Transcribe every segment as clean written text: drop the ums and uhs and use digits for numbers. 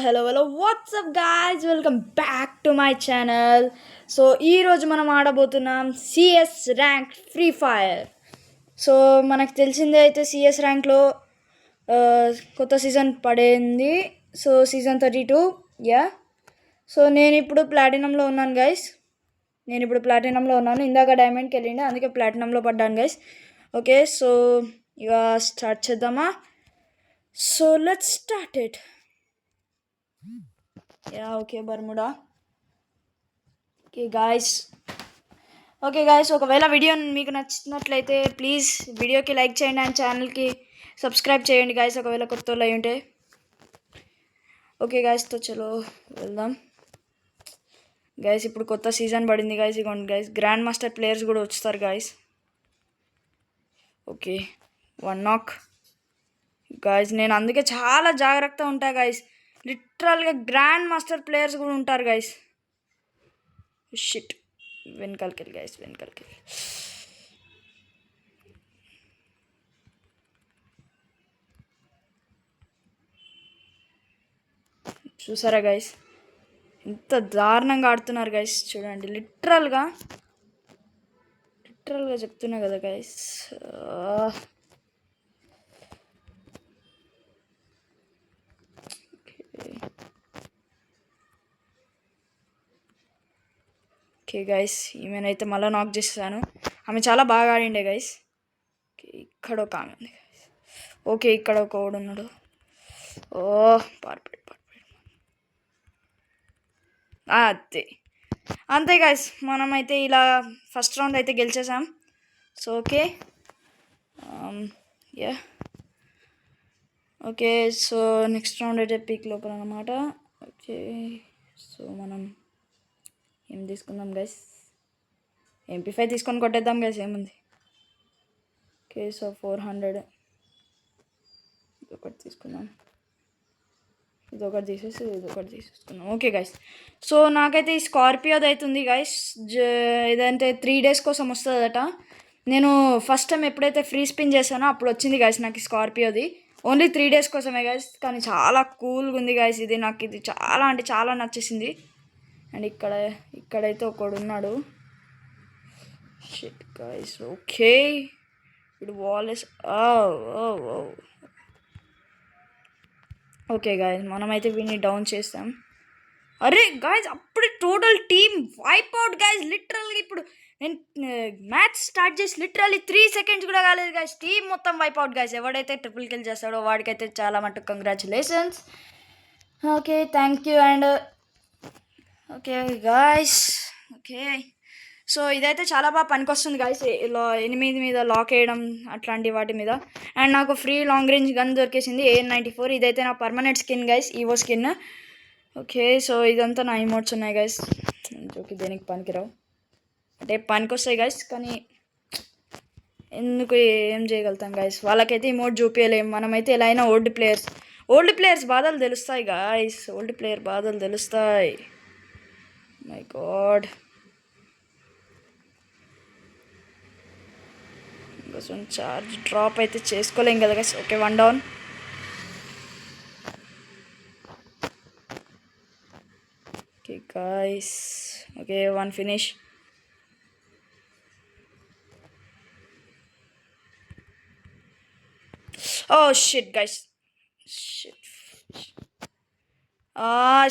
hello, what's up guys? Welcome back to my channel. So ఈరోజు మనం ఆడబోతున్నాం CS rank free fire. So మనకు తెలిసిందే అయితే సిఎస్ ర్యాంక్లో కొత్త సీజన్ పడింది. So season 32 yeah. సో నేను ఇప్పుడు ప్లాటినంలో ఉన్నాను గైస్. ఇందాక డైమండ్కి వెళ్ళిండే, అందుకే ప్లాటినంలో పడ్డాను గైస్. ఓకే, సో ఇక స్టార్ట్ చేద్దామా? So let's start it. Yeah okay Bermuda. Okay guys, ఒకవేళ వీడియో మీకు నచ్చినట్లయితే ప్లీజ్ వీడియోకి లైక్ చేయండి అండ్ ఛానల్కి సబ్స్క్రైబ్ చేయండి గాయస్, ఒకవేళ కొత్త వాళ్ళు అయి ఉంటే. ఓకే గాయస్తో చలో వెళ్దాం. గాయస్ ఇప్పుడు కొత్త సీజన్ పడింది గాయస్. ఇగోండి గాయస్, గ్రాండ్ మాస్టర్ ప్లేయర్స్ కూడా వస్తారు గాయస్. ఓకే, 1 నాక్ గాయస్. నేను అందుకే చాలా జాగ్రత్తగా ఉంటా గాయస్. లిటరల్గా గ్రాండ్ మాస్టర్ ప్లేయర్స్ కూడా ఉంటారు గాయస్. షిట్, వెనకాలకి వెళ్ళి గాయస్, వెనకాలకి వెళ్ళి. చూసారా గాయస్, ఎంత దారుణంగా ఆడుతున్నారు గాయస్. చూడండి, లిటరల్గా చెప్తున్నా కదా గాయస్. ఓకే గైస్, ఈమెనైతే మళ్ళీ నాక్ చేసాను. ఆమె చాలా బాగా ఆడిండే గైస్. ఇక్కడ ఒక ఆమె ఉంది గైస్. ఓకే, ఇక్కడ ఒక ఓడు ఉన్నాడు. ఓ పర్ఫెక్ట్. అంతే గైస్, మనమైతే ఇలా ఫస్ట్ రౌండ్ అయితే గెలిచేసాం. So okay yeah okay. So next round అయితే పీక్ లోపల అన్నమాట. ఓకే, సో మనం ఏం తీసుకుందాం గైస్? MP5 తీసుకొని కొట్టేద్దాం గైస్, ఏముంది. ఓకే, సో 400 ఇదొకటి తీసుకుందాం, ఇదొకటి తీసేసుకుందాం. ఓకే గైస్, సో నాకైతే ఈ స్కార్పియోది అవుతుంది గైస్. ఇదంటే 3 days కోసం వస్తుందట. నేను ఫస్ట్ టైం ఎప్పుడైతే ఫ్రీ స్పిన్ చేశానో అప్పుడు వచ్చింది గైస్ నాకు ఈ స్కార్పియోది. ఓన్లీ 3 days కోసమే గైస్, కానీ చాలా కూల్గా ఉంది గైస్. నాకు ఇది చాలా అంటే చాలా నచ్చేసింది. అండ్ ఇక్కడైతే ఒకడు ఉన్నాడు. Shit guys. ఓకే, ఇప్పుడు వాలెస్. ఓకే గాయస్, మనమైతే వీడిని డౌన్ చేస్తాం. అరే గాయస్, అప్పుడే total team wipe out guys. లిటరల్గా ఇప్పుడు నేను మ్యాచ్ స్టార్ట్ చేసి లిటరల్లీ 3 seconds కూడా కాలేదు గాయస్, టీమ్ మొత్తం వైప్ అవుట్ గాయస్. ఎవడైతే ట్రిపుల్ కిల్ చేస్తాడో వాడికైతే చాలా మటుకు congratulations. Okay, thank you. And okay guys, okay, so ఇదైతే చాలా బాగా పనికొస్తుంది గాయస్. ఎనిమిది మీద లాక్ వేయడం అట్లాంటి వాటి మీద. అండ్ నాకు ఫ్రీ లాంగ్ రేంజ్ గన్ దొరికేసింది, AN-94. ఇదైతే నా permanent skin guys, evo skin. Okay, so ఇదంతా నా ఇమోట్స్ ఉన్నాయి గైస్. ఓకే, దేనికి పనికిరావు అంటే పనికొస్తాయి గైస్, కానీ ఎందుకు ఏం చేయగలుగుతాం గైస్. వాళ్ళకైతే ఇమోట్ చూపించలేము. మనమైతే ఎలా అయినా ఓల్డ్ ప్లేయర్స్ బాధలు తెలుస్తాయి గాయస్. ఓల్డ్ ప్లేయర్ బాధలు తెలుస్తాయి. మై గాడ్, కొంచెం చార్జ్ డ్రాప్ అయితే చేసుకోలేం కదా guys. Okay, 1 down. Okay guys, okay 1 finish. Oh shit guys,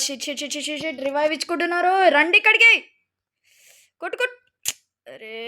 shit revive ఇచ్చుకుంటున్నారు. రండి ఇక్కడికి, కొట్టు. అరే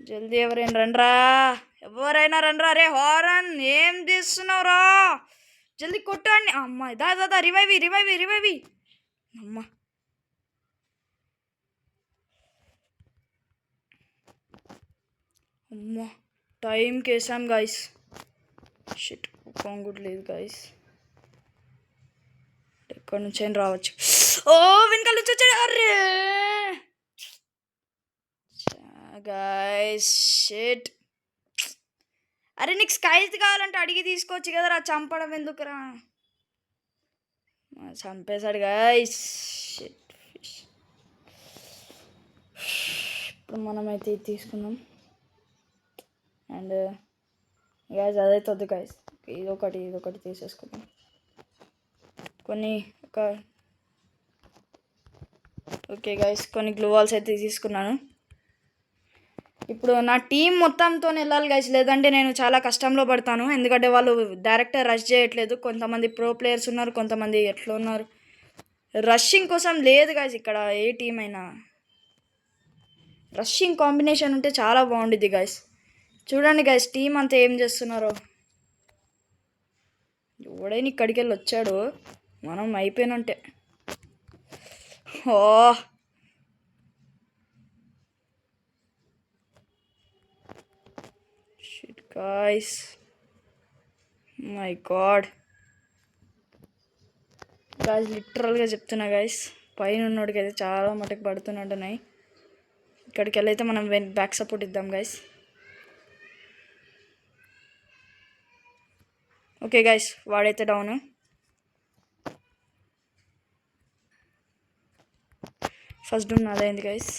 జల్దీ ఎవరైనా రండ్రా. అరే హారన్ ఏం తీస్తున్నావురా? జల్దీ కొట్టండి. అమ్మాయి దా రివైవ్. అమ్మా టైంకి వేసాం గాయస్. షిట్, కాంగుడ్ లేదు గాయస్. ఎక్కడి నుంచి అయినా రావచ్చు. ఓ వెనకాల నుంచి వచ్చాడు. అరే గాయస్, షిట్. అరే నీకు స్కైజ్ కావాలంటే అడిగి తీసుకోవచ్చు కదరా, చంపడం ఎందుకురా? చంపేశాడు గాయస్. షిట్, ఇప్పుడు మనమైతే ఇది తీసుకుందాం. అండ్ గాయస్ అదైతే వద్దు గాయస్. ఇదొకటి తీసేసుకుందాం. కొన్ని ఓకే గైస్, కొన్ని గ్లూ వాల్స్ అయితే తీసుకున్నాను. ఇప్పుడు నా టీం మొత్తంతో వెళ్ళాలి గైస్, లేదంటే నేను చాలా కష్టంలో పడతాను. ఎందుకంటే వాళ్ళు డైరెక్ట్గా రష్ చేయట్లేదు. కొంతమంది ప్రో ప్లేయర్స్ ఉన్నారు, కొంతమంది ఎట్లా ఉన్నారు. రష్షింగ్ కోసం లేదు గైస్ ఇక్కడ. ఏ టీం అయినా రష్షింగ్ కాంబినేషన్ ఉంటే చాలా బాగుండిద్ది గైస్. చూడండి గైస్ టీం అంతా ఏం చేస్తున్నారో. ఎవడైనా ఇక్కడికి వెళ్ళి వచ్చాడు, మనం అయిపోయినంటే. Oh shit guys, my God guys, లిటరల్గా చెప్తున్నా గాయ్స్, పైన ఉన్నోడికి అయితే చాలా మటుకు పడుతున్నట్టున్నాయి. ఇక్కడికి వెళ్ళైతే మనం బ్యాక్ సపోర్ట్ ఇద్దాం గైస్. ఓకే గైస్, వాడైతే డౌన్. ఫస్ట్ డౌన్ అదైంది గైస్.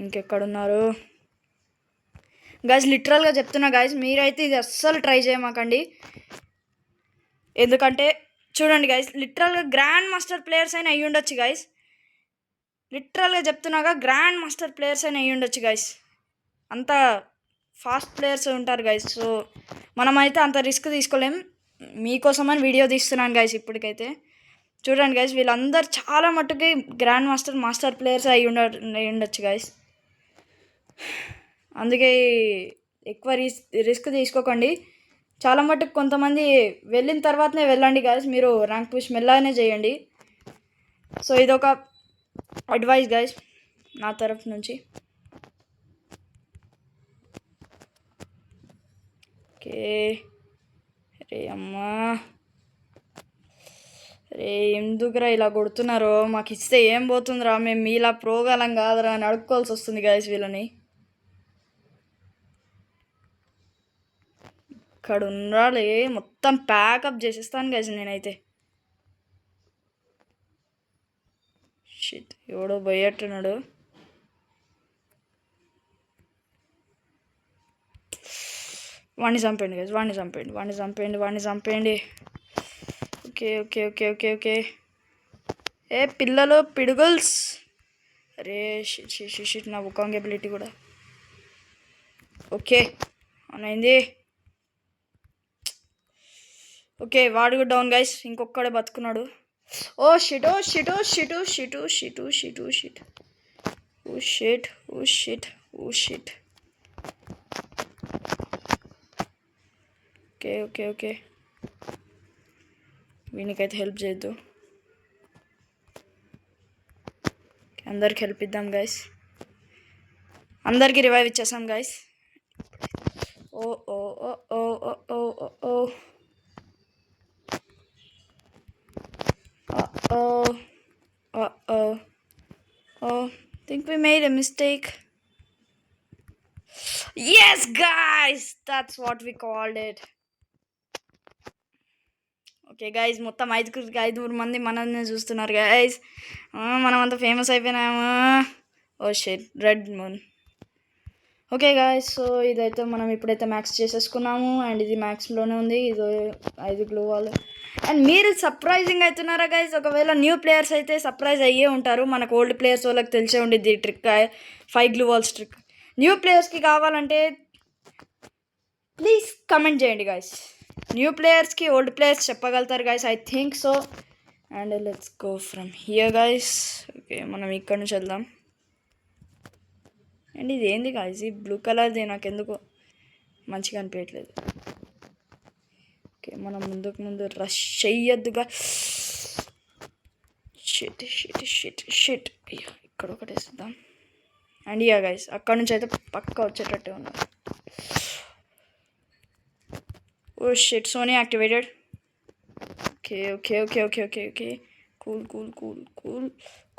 ఇంకెక్కడున్నారు గైస్? లిటరల్గా చెప్తున్నా గైస్, మీరైతే ఇది అస్సలు ట్రై చేయమాకండి. ఎందుకంటే చూడండి గైస్, లిటరల్గా గ్రాండ్ మాస్టర్ ప్లేయర్స్ అయినా అయ్యి ఉండొచ్చు గైస్. లిటరల్గా చెప్తున్నాగా, గ్రాండ్ మాస్టర్ ప్లేయర్స్ అయినా అయ్యి ఉండొచ్చు గైస్. అంత ఫాస్ట్ ప్లేయర్స్ ఉంటారు గైస్. సో మనమైతే అంత రిస్క్ తీసుకోలేం. మీకోసమని వీడియో తీస్తున్నాను గైస్. ఇప్పటికైతే చూడండి గైస్, వీళ్ళందరూ చాలా మట్టుకి గ్రాండ్ మాస్టర్ ప్లేయర్స్ అయ్యి ఉండొచ్చు గైస్. అందుకే ఎక్కువ రిస్క్ తీసుకోకండి. చాలా మట్టుకు కొంతమంది వెళ్ళిన తర్వాతనే వెళ్ళండి గైస్. మీరు ర్యాంక్ పుష్ మెల్లగానే చేయండి. సో ఇదొక అడ్వైస్ గైస్ నా తరఫు నుంచి. ఓకే, రే అమ్మా, రే ఎందుకురా ఇలా కొడుతున్నారో? మాకు ఇస్తే ఏం పోతుందిరా, మేము మీలా ప్రోగాలం కాదురా అని అడుక్కోవాల్సి వస్తుంది గైస్ వీళ్ళని. ఇక్కడ ఉండాలి, మొత్తం ప్యాకప్ చేసేస్తాను గైస్ నేనైతే. షిట్, ఎవడో పోయేట్టున్నాడు. వాడిని చంపండి గైస్, వాడిని చంపండి. ఓకే. ఏ పిల్లలు పిడుగుల్స్. అరే షిట్, నా బుకాంగ్ ఎబిలిటీ కూడా. ఓకే అయింది. ఓకే, వాడు కూడా డౌన్ గైస్. ఇంకొక్కడే బతుకున్నాడు. Oh shit. ఓకే, వీనికైతే హెల్ప్ చేయొద్దు. అందరికి హెల్ప్ ఇద్దాం గైస్. అందరికి రివైవ్ ఇచ్చేసాం guys. Think we made a mistake. Yes guys, that's what we called it. Okay guys, మొత్తం 5 మంది మనల్ని చూస్తున్నారు గైజ్. మనం అంతా ఫేమస్ అయిపోయినాము. Oh shit, red moon. Okay guys, so ఇదైతే మనం ఇప్పుడైతే మ్యాక్స్ చేసేసుకున్నాము. అండ్ ఇది మ్యాక్స్లోనే ఉంది. ఇది 5 గ్లూ వాల్. అండ్ మీరు సర్ప్రైజింగ్ అవుతున్నారా గైజ్? ఒకవేళ న్యూ ప్లేయర్స్ అయితే సర్ప్రైజ్ అయ్యే ఉంటారు. మనకు ఓల్డ్ ప్లేయర్స్ వాళ్ళకి తెలిసే ఉండిద్ది ఈ trick, 5 glue walls trick. New ప్లేయర్స్కి కావాలంటే ప్లీజ్ కమెంట్ చేయండి గైస్. న్యూ ప్లేయర్స్కి ఓల్డ్ ప్లేయర్స్ చెప్పగలుగుతారు guys, I think so. And let's go from here guys. Okay, మనం ఇక్కడ నుంచి వెళ్దాం. అండ్ ఇది ఏంది గైస్, ఈ బ్లూ కలర్ది నాకెందుకు మంచిగా అనిపించట్లేదు. ఓకే, మనం ముందు రష్ చెయ్యొద్దుగా. షిట్. ఇక్కడ ఒకటి వేద్దాం. అండ్ ఇయా గైస్, అక్కడ నుంచి అయితే పక్కా వచ్చేటట్టే ఉన్నారు. Oh shit, Sony activated. Okay.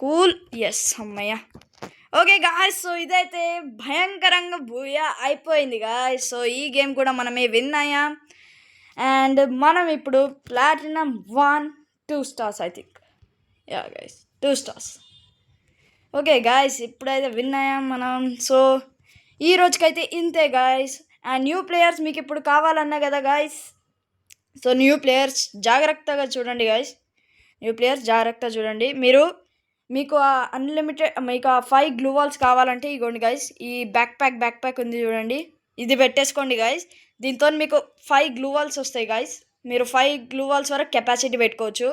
Cool. Yes, అమ్మయ్య. ఓకే గాయ్స్, సో ఇదైతే భయంకరంగా బూయా అయిపోయింది గాయ్స్. సో ఈ గేమ్ కూడా మనమే విన్ అయ్యాం. అండ్ మనం ఇప్పుడు platinum 2 stars I think. Yeah guys, 2 stars. Okay guys, ఇప్పుడైతే విన్ అయ్యాం మనం. సో ఈ రోజుకైతే ఇంతే గాయ్స్. అండ్ న్యూ ప్లేయర్స్ మీకు ఇప్పుడు కావాలన్నా కదా గాయ్స్, సో న్యూ ప్లేయర్స్ జాగ్రత్తగా చూడండి గాయస్, న్యూ ప్లేయర్స్ జాగ్రత్తగా చూడండి. మీకు ఆ అన్లిమిటెడ్, మీకు ఆ 5 గ్లూ వాల్స్ కావాలంటే ఇగోండి గాయస్, ఈ బ్యాక్ ప్యాక్ ఉంది చూడండి, ఇది పెట్టేసుకోండి గాయస్. దీంతో మీకు 5 గ్లూ వాల్స్ వస్తాయి గాయస్. మీరు 5 గ్లూ వాల్స్ వరకు కెపాసిటీ పెట్టుకోవచ్చు.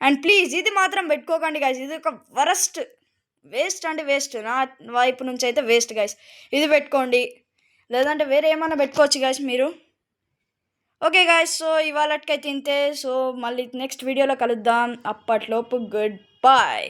అండ్ ప్లీజ్ ఇది మాత్రం పెట్టుకోకండి గాయస్, ఇది ఒక వేస్ట్ అంటే వేస్ట్, నా వైపు నుంచి అయితే వేస్ట్ గాయస్. ఇది పెట్టుకోండి, లేదంటే వేరే ఏమైనా పెట్టుకోవచ్చు గాయస్ మీరు. ఓకే గాయస్, సో ఇవాళకైతే ఇంతే. సో మళ్ళీ నెక్స్ట్ వీడియోలో కలుద్దాం. అప్పట్లోపు గుడ్ బాయ్.